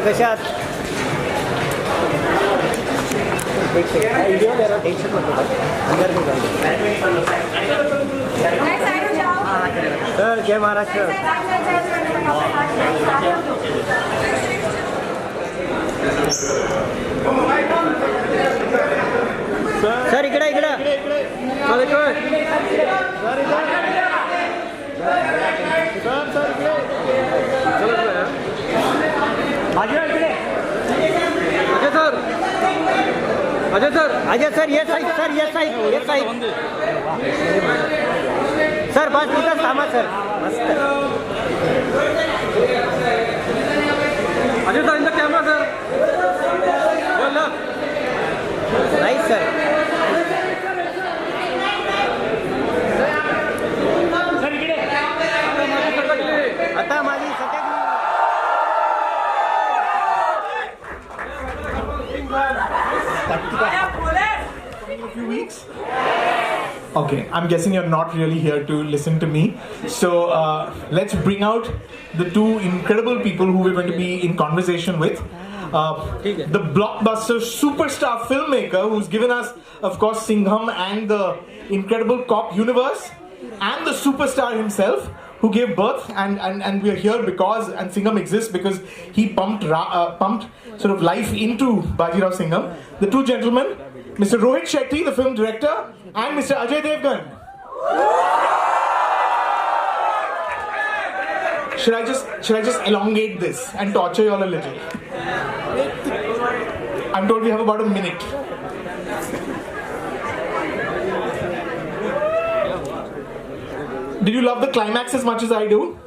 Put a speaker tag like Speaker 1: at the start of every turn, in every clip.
Speaker 1: कशात सर जय महाराष्ट्र सर इकडे इकडे अजय सर ये साइड सर बस इथं थांबा सर मस्त Ajay sir in the camera sir nice sir आता माझी
Speaker 2: a few weeks? Okay, I'm guessing you're not really here to listen to me. So let's bring out the two incredible people who we're going to be in conversation with. The blockbuster superstar filmmaker who's given us, of course, Singham and the incredible cop universe, and the superstar himself who gave birth, and we are here because, and Singham exists because he pumped sort of life into Bajirao Singham. The two gentlemen, Mr. Rohit Shetty, the film director, and Mr. Ajay Devgn. Should I just elongate this and torture you all a little? I'm told we have about a minute. Did you love the climax as much as I do?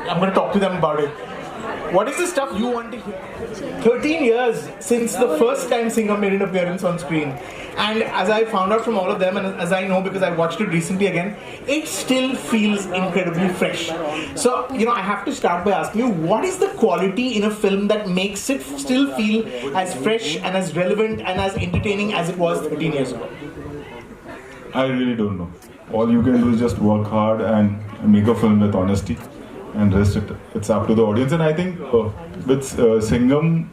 Speaker 2: I'm going to talk to them about it. What is the stuff you want to hear? 13 years since the first time Singham made an appearance on screen. And as I found out from all of them, and as I know because I watched it recently again, it still feels incredibly fresh. So, I have to start by asking you, what is the quality in a film that makes it still feel as fresh and as relevant and as entertaining as it was 13 years ago?
Speaker 3: I really don't know. All you can do is just work hard and make a film with honesty. And rest it's up to the audience. And I think with Singham,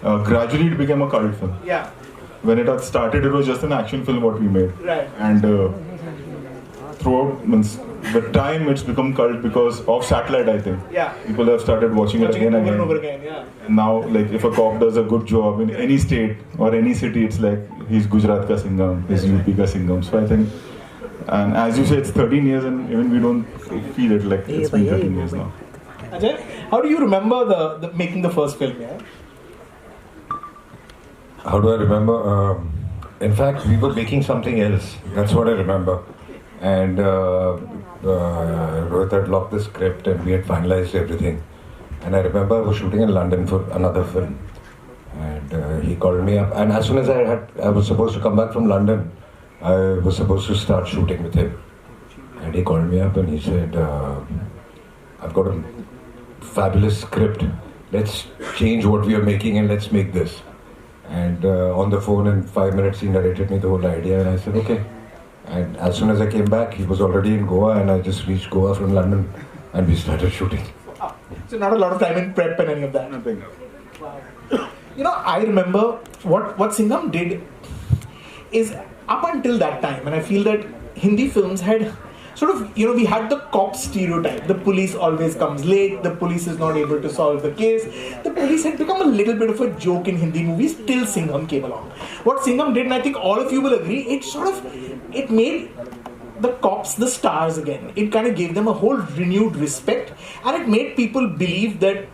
Speaker 3: gradually it became a cult film.
Speaker 2: Yeah.
Speaker 3: When it had started, it was just an action film what we made.
Speaker 2: Right.
Speaker 3: And throughout the time, it's become cult because of satellite, I think.
Speaker 2: Yeah.
Speaker 3: People have started watching it again and
Speaker 2: over again. Yeah.
Speaker 3: And now, like, if a cop does a good job in any state or any city, it's like he's Gujarat ka Singham, he's UP ka Singham. So I think. And as you say, it's 13 years and even we don't feel it like it's been 13 years now.
Speaker 2: Ajay, how do you remember the making the first film? Yeah?
Speaker 4: How do I remember? In fact, we were making something else. That's what I remember. And Rohit had locked the script and we had finalized everything. And I remember I was shooting in London for another film. And he called me up. And as soon as I was supposed to come back from London, I was supposed to start shooting with him. And he called me up and he said, I've got a fabulous script. Let's change what we are making and let's make this. And on the phone in 5 minutes he narrated me the whole idea and I said, okay. And as soon as I came back, he was already in Goa and I just reached Goa from London and we started shooting.
Speaker 2: So not a lot of time in prep and any of that.
Speaker 3: Nothing.
Speaker 2: I remember what Singham did is up until that time, and I feel that Hindi films had sort of, we had the cop stereotype. The police always comes late, the police is not able to solve the case. The police had become a little bit of a joke in Hindi movies till Singham came along. What Singham did, and I think all of you will agree, it made the cops the stars again. It kind of gave them a whole renewed respect, and it made people believe that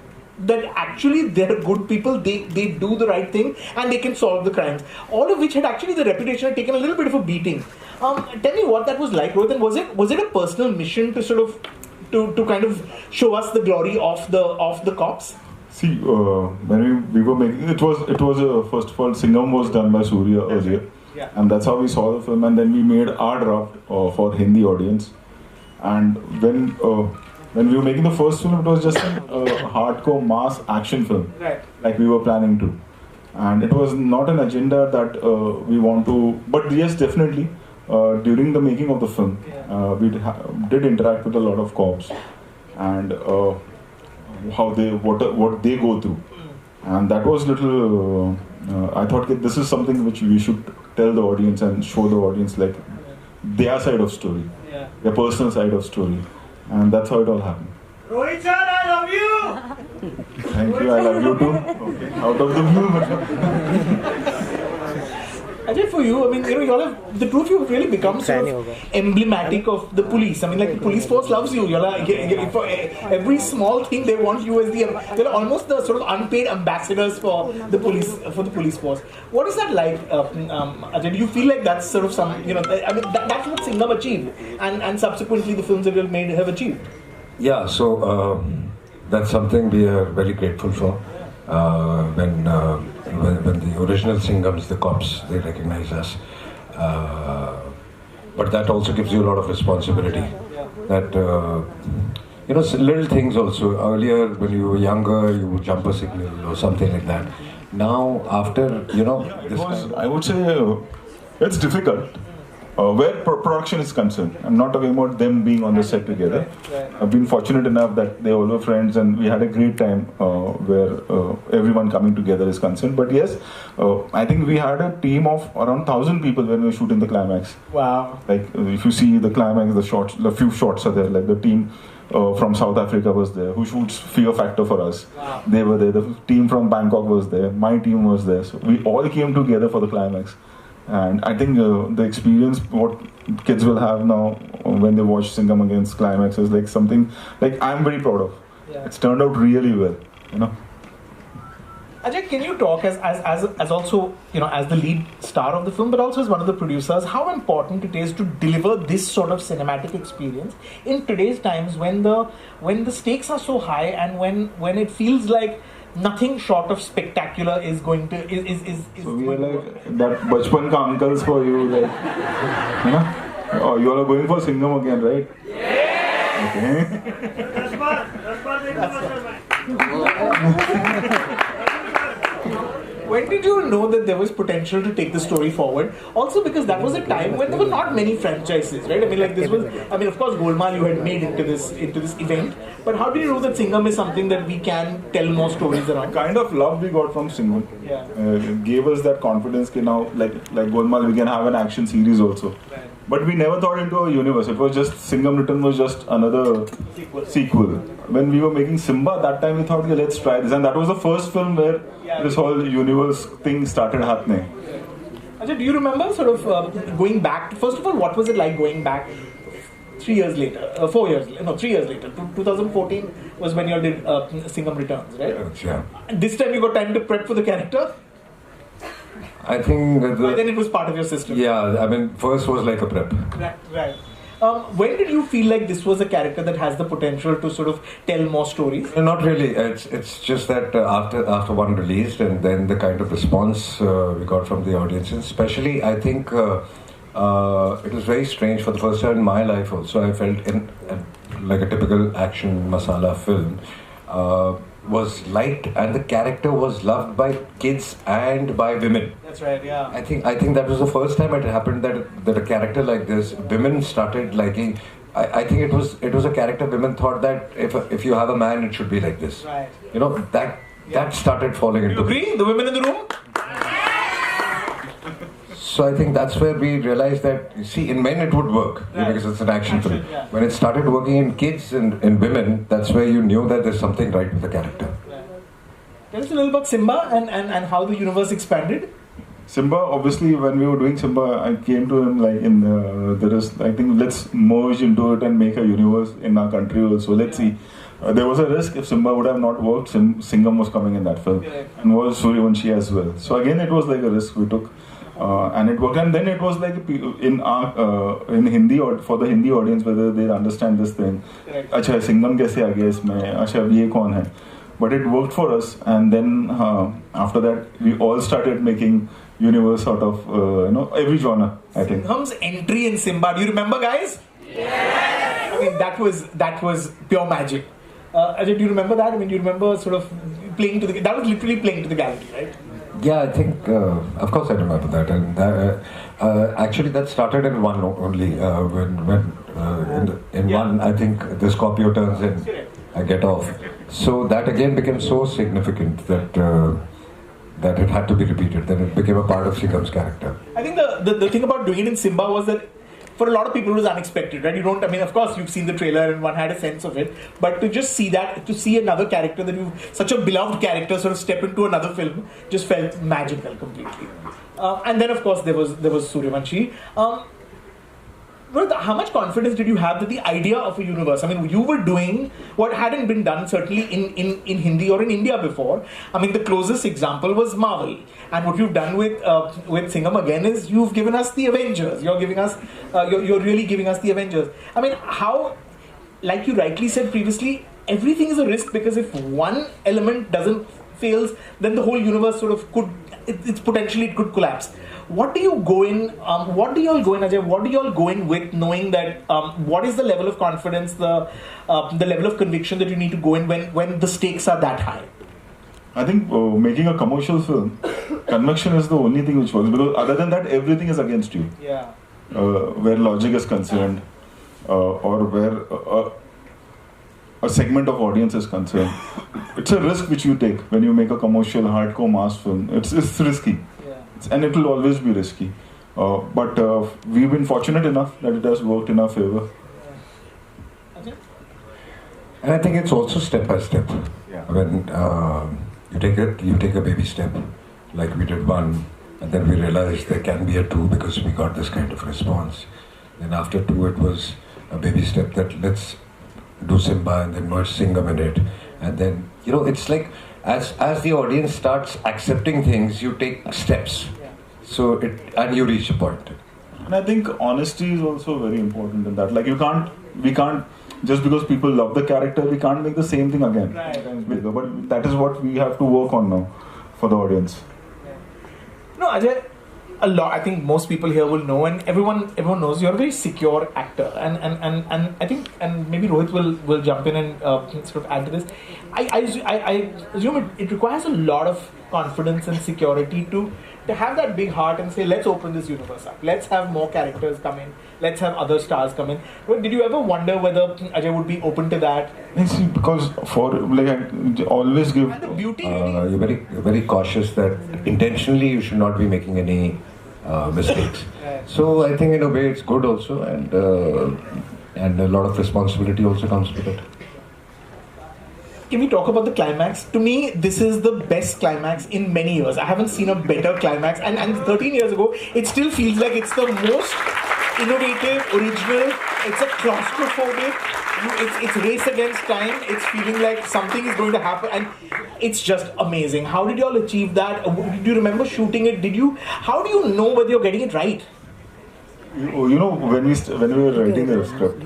Speaker 2: actually they're good people, they do the right thing and they can solve the crimes. All of which had actually the reputation had taken a little bit of a beating. Tell me what that was like, Rohit, and was it a personal mission to sort of to kind of show us the glory of the cops?
Speaker 3: See, when we were making it was first of all Singham was done by Surya earlier,
Speaker 2: yeah.
Speaker 3: And that's how we saw the film, and then we made our draft for Hindi audience. And when we were making the first film, it was just a hardcore mass action film,
Speaker 2: right,
Speaker 3: like we were planning to, and it was not an agenda that we want to. But yes, definitely, during the making of the film, we did interact with a lot of cops, and how they what they go through, and that was little. I thought that this is something which we should tell the audience and show the audience like their side of story, their personal side of story, and that's how it all happened.
Speaker 1: Rohit sir, I love you.
Speaker 3: Thank you, I love you too. Okay. Out of the blue.
Speaker 2: Ajay, for you, I mean, you all have, the two of you have really become sort of emblematic of the police. I mean, like the police force loves you. You're like, for every small thing they want you as they're almost the sort of unpaid ambassadors for the police force. What is that like, Ajay? Do you feel like that's sort of some, I mean, that's what Singham achieved, and subsequently the films that you have made have achieved.
Speaker 4: Yeah, so that's something we are very grateful for. When the original Singhams, the cops, they recognize us. But that also gives you a lot of responsibility. That, little things also. Earlier, when you were younger, you would jump a signal or something like that. Now, after, this
Speaker 3: I would say it's difficult. Where production is concerned, I'm not talking about them being on the set together. I've been fortunate enough that they all were friends and we had a great time where everyone coming together is concerned. But yes, I think we had a team of around 1,000 people when we were shooting the climax.
Speaker 2: Wow.
Speaker 3: Like if you see the climax, the few shots are there. Like the team from South Africa was there, who shoots Fear Factor for us.
Speaker 2: Wow.
Speaker 3: They were there. The team from Bangkok was there. My team was there. So we all came together for the climax. And I think the experience what kids will have now when they watch Singham Again's climax is like something like I'm very proud of.
Speaker 2: Yeah.
Speaker 3: It's turned out really well,
Speaker 2: Ajay, can you talk as also as the lead star of the film, but also as one of the producers, how important it is to deliver this sort of cinematic experience in today's times when the stakes are so high and when it feels like nothing short of spectacular is going to is
Speaker 3: So we are like that bachpan ka uncles for you, like Oh, you all are going for Singham again, right? Yeah. Okay.
Speaker 2: When did you know that there was potential to take the story forward? Also because that was a time when there were not many franchises, right? I mean, like this was, of course, Golmaal you had made into this event, but how do you know that Singham is something that we can tell more stories around?
Speaker 3: The kind of love we got from Singham gave us that confidence that now, like Golmaal, we can have an action series also.
Speaker 2: Right.
Speaker 3: But we never thought into a universe. It was just Singham Return was just another sequel. When we were making Simba, that time we thought, okay, let's try this, and that was the first film where this whole universe thing started happening.
Speaker 2: Ajay, do you remember sort of going back? First of all, what was it like going back 3 years later? 4 years? No, 3 years later. 2014 was when you all did Singham Returns, right?
Speaker 4: Yeah.
Speaker 2: And this time you got time to prep for the character.
Speaker 4: I think
Speaker 2: then it was part of your system.
Speaker 4: Yeah, first was like a prep.
Speaker 2: Right. When did you feel like this was a character that has the potential to sort of tell more stories?
Speaker 4: Not really. It's just that after one released and then the kind of response we got from the audiences, especially I think it was very strange for the first time in my life also. I felt like a typical action masala film was liked and the character was loved by kids and by women.
Speaker 2: That's right, yeah.
Speaker 4: I think that was the first time it happened that a character like this, women started liking. I think it was a character women thought that if you have a man, it should be like this.
Speaker 2: Right.
Speaker 4: That started falling into.
Speaker 2: You agree? The women in the room?
Speaker 4: So I think that's where we realized that, you see, in men it would work because it's an action film.
Speaker 2: Yeah.
Speaker 4: When it started working in kids and in women, that's where you knew that there's something right with the character.
Speaker 2: Right. Tell us a little about Simba and how the universe expanded.
Speaker 3: Simba, obviously, when we were doing Simba, I came to him I think let's merge into it and make a universe in our country also. Let's see. There was a risk if Simba would have not worked. Singham was coming in that film and was Suryavanshi as well. So again, it was like a risk we took. And it worked, and then it was like in Hindi or for the Hindi audience whether they understand this thing. अच्छा Singham कैसे आ गया इसमें? अच्छा ये कौन है? But it worked for us, and then after that we all started making universe out of every genre. I think.
Speaker 2: Singham's entry in Simba. Do you remember, guys? Yes. I mean that was pure magic. Ajay, do you remember that? Do you remember sort of playing to the? That was literally playing to the gallery, right?
Speaker 4: Yeah, I think, of course I remember that. And actually that started in one only. When in one, I think the Scorpio turns in, I get off. So that again became so significant that that it had to be repeated. Then it became a part of Singham's character.
Speaker 2: I think the thing about doing it in Simba was that for a lot of people it was unexpected, right? Of course you've seen the trailer and one had a sense of it, but to just see that, to see another character such a beloved character sort of step into another film just felt magical completely. And then of course there was Suryavanshi. Rohit, how much confidence did you have that the idea of a universe? You were doing what hadn't been done certainly in Hindi or in India before. The closest example was Marvel, and what you've done with Singham Again is you've given us the Avengers. You're really giving us the Avengers. How, like you rightly said previously, everything is a risk, because if one element fails, then the whole universe sort of it could collapse. What do you go in? What do you all go in, Ajay? What do you all go in with, knowing that what is the level of confidence, the level of conviction that you need to go in when the stakes are that high?
Speaker 3: I think making a commercial film, conviction is the only thing which works, because other than that, everything is against you.
Speaker 2: Yeah.
Speaker 3: Where logic is concerned, or where a segment of audience is concerned, it's a risk which you take when you make a commercial, hardcore mass film. It's risky. And it will always be risky. But we've been fortunate enough that it has worked in our favor.
Speaker 4: And I think it's also step by step.
Speaker 3: Yeah.
Speaker 4: When you take a baby step, like we did one, and then we realized there can be a two because we got this kind of response. Then after two, it was a baby step that let's do Simba and then merge Singham in it. And then, it's like, as the audience starts accepting things, you take steps. So and you reach a point.
Speaker 3: And I think honesty is also very important in that. Like we can't, just because people love the character, we can't make the same thing again.
Speaker 2: Right.
Speaker 3: But that is what we have to work on now for the audience.
Speaker 2: No, Ajay, I think most people here will know, and everyone knows you're a very secure actor, and I think, and maybe Rohit will jump in and sort of add to this. I assume it requires a lot of confidence and security to have that big heart and say, let's open this universe up, let's have more characters come in, let's have other stars come in. But did you ever wonder whether Ajay would be open to that?
Speaker 3: See, because I always give.
Speaker 2: And the beauty.
Speaker 4: You're very cautious that intentionally you should not be making any mistakes. So I think in a way it's good also, and a lot of responsibility also comes with it.
Speaker 2: Can we talk about the climax? To me, this is the best climax in many years. I haven't seen a better climax. And 13 years ago, it still feels like it's the most innovative, original. It's a claustrophobic. It's race against time. It's feeling like something is going to happen. And it's just amazing. How did you all achieve that? Do you remember shooting it? How do you know whether you're getting it right?
Speaker 3: When we were writing the script,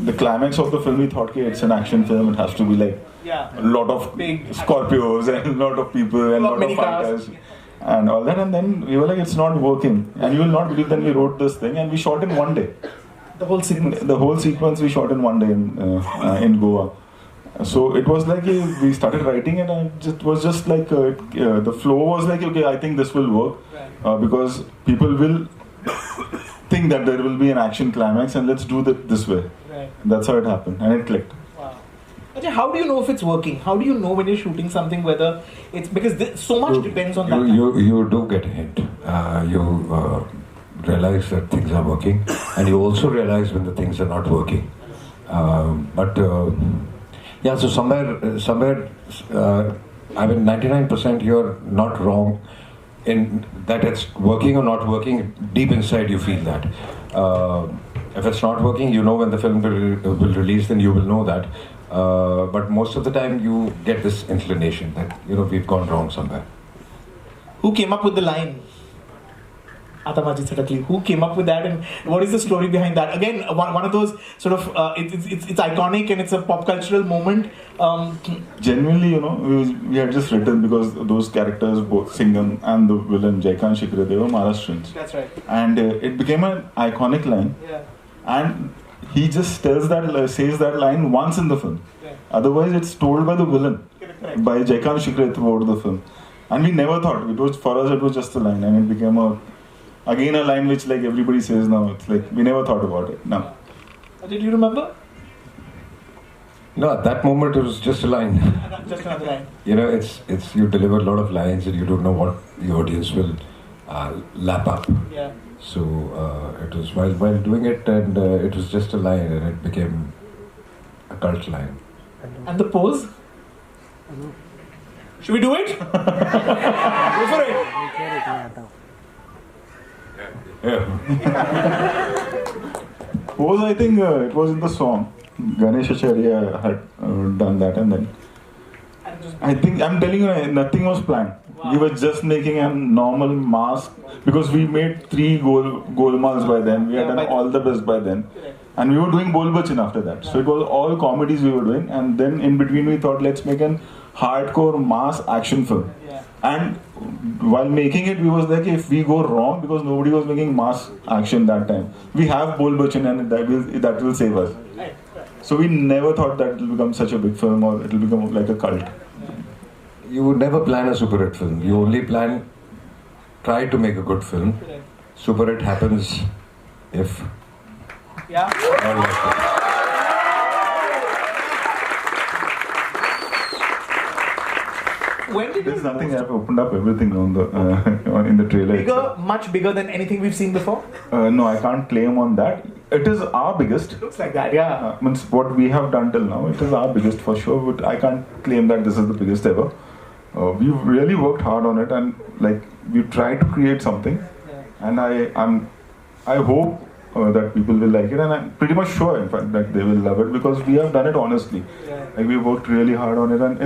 Speaker 3: the climax of the film, we thought, it's an action film. It has to be like a lot of big Scorpios and a lot of people and a lot of fighters and all that. And then we were like, it's not working. And you will not believe that we wrote this thing and we shot in one day.
Speaker 2: The whole sequence.
Speaker 3: The whole sequence we shot in one day in Goa. So it was like we started writing it, and it was just like the flow was like, okay, I think this will work because people will think that there will be an action climax and let's do that this way.
Speaker 2: Right.
Speaker 3: That's how it happened, and it clicked.
Speaker 2: Wow. Ajay, how do you know if it's working? How do you know when you're shooting something whether it's because so much depends on that?
Speaker 4: You do get a hint. You realize that things are working, and you also realize when the things are not working. So somewhere, 99% you're not wrong in that it's working or not working. Deep inside you feel that. If it's not working, you know when the film will release, then you will know that. But most of the time you get this inclination that we've gone wrong somewhere.
Speaker 2: Who came up with the line? Who came up with that, and what is the story behind that? Again, one of those sort of it's iconic and it's a pop cultural moment.
Speaker 3: Genuinely, we had just written because those characters, both Singham and the villain Jaikan Shikre, they were Maharashtrians.
Speaker 2: That's right.
Speaker 3: And it became an iconic line.
Speaker 2: Yeah.
Speaker 3: And he just says that line once in the film.
Speaker 2: Yeah.
Speaker 3: Otherwise, it's told by the villain,
Speaker 2: Correct.
Speaker 3: by Jaikan Shikre throughout the film. And we never thought for us it was just a line, and it became again a line which like everybody says now. It's like we never thought about it. No.
Speaker 2: Did you remember?
Speaker 4: No, at that moment it was just a line.
Speaker 2: Just another line.
Speaker 4: You know, it's you deliver a lot of lines and you don't know what the audience will lap up.
Speaker 2: Yeah.
Speaker 4: So it was while doing it, and it was just a line, and it became a cult line.
Speaker 2: And the pose? Should we do it? Go for it.
Speaker 3: Pose, I think it was in the song. Ganesh Acharya had done that, and then I think I'm telling you, nothing was planned. We were just making a normal mask because we made 3 golmals by then. We had done all the best by then, and we were doing Bol Bachan after that. So it was all comedies we were doing, and then in between we thought, let's make an hardcore mass action film. And while making it, we was like, if we go wrong, because nobody was making mass action that time, we have Bol Bachan and that will save us. So we never thought that it will become such a big film or it will become like a cult.
Speaker 4: You would never plan a super hit film. You only try to make a good film. Super hit happens if.
Speaker 2: Yeah.
Speaker 4: All like
Speaker 2: When did
Speaker 3: There's nothing. I've opened up everything on the in the trailer.
Speaker 2: bigger, much bigger than anything we've seen before?
Speaker 3: No, I can't claim on that. It is our biggest.
Speaker 2: Looks like that, yeah.
Speaker 3: Means what we have done till now, it is our biggest for sure. But I can't claim that this is the biggest ever. We've really worked hard on it, and like we tried to create something. And I hope that people will like it, and I'm pretty much sure, in fact, that they will love it because we have done it honestly. Like we worked really hard on it, and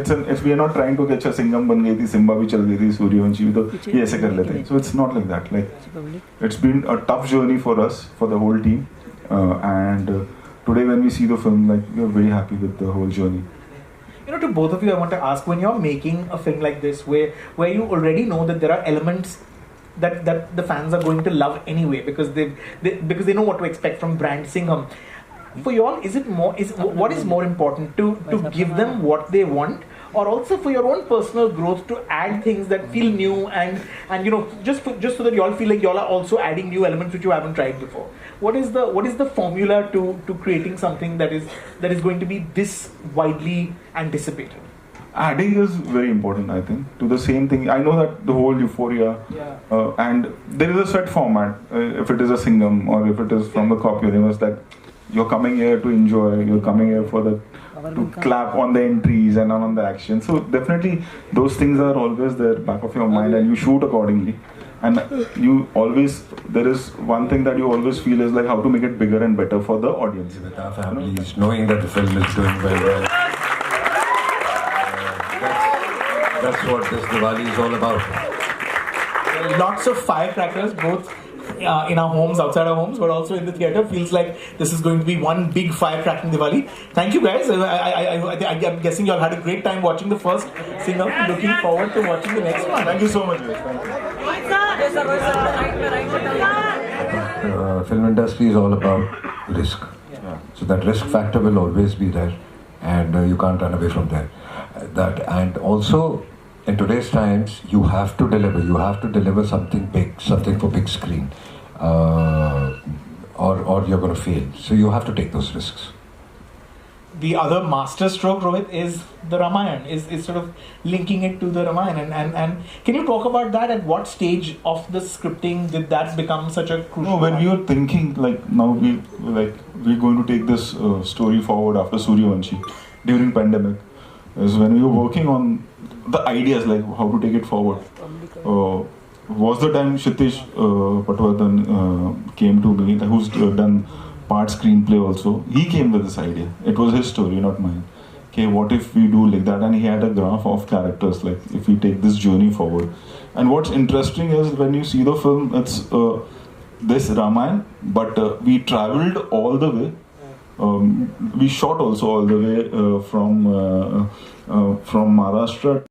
Speaker 3: we are not trying to get a Singham ban gayi thi, Simba bhi chal gayi thi, Suryavanshi bhi to ye aise kar lete hain. So it's not like that. Like it's been a tough journey for us, for the whole team, and today when we see the film, like we are very happy with the whole journey.
Speaker 2: You know, to both of you, I want to ask, when you're making a film like this, where you already know that there are elements that the fans are going to love anyway, because they know what to expect from brand Singham. For you all, what is more important, to give them what they want, or also for your own personal growth to add things that feel new and you know, just so that you all feel like you all are also adding new elements which you haven't tried before? What is the formula to creating something that is going to be this widely anticipated?
Speaker 3: Adding is very important, I think, to the same thing. I know that the whole euphoria, and there is a set format, if it is a Singham or if it is from the cop universe, that you're coming here to enjoy, you're coming here to clap on the entries and on the action. So definitely those things are always there back of your mind, and you shoot accordingly. And there is one thing that you always feel is like how to make it bigger and better for the audience.
Speaker 4: with our families, knowing that the film is doing very well. That's what this Diwali is all about.
Speaker 2: Lots of firecrackers, both in our homes, outside our homes, but also in the theatre. Feels like this is going to be one big firecracking Diwali. Thank you guys. I'm guessing you all had a great time watching the first Singham. Looking forward to watching the next one.
Speaker 3: Thank you so much, guys. Thank you.
Speaker 4: Film industry is all about risk. So that risk factor will always be there, and you can't run away from that. And also, in today's times, you have to deliver. You have to deliver something big, something for big screen, or you're going to fail. So you have to take those risks.
Speaker 2: The other master stroke, Rohit, is the Ramayana, is sort of linking it to the Ramayana. And can you talk about that? At what stage of the scripting did that become such a crucial?
Speaker 3: No, when we were thinking, like now we're going to take this story forward after Suryavanshi during pandemic, is when we were working on the ideas, like how to take it forward. Was the time Shetty Patwardhan came to me, who's done part screenplay also. He came with this idea. It was his story, not mine. Okay, what if we do like that? And he had a graph of characters, like if we take this journey forward. And what's interesting is when you see the film, it's this Ramayana, but we traveled all the way. We shot also all the way from Maharashtra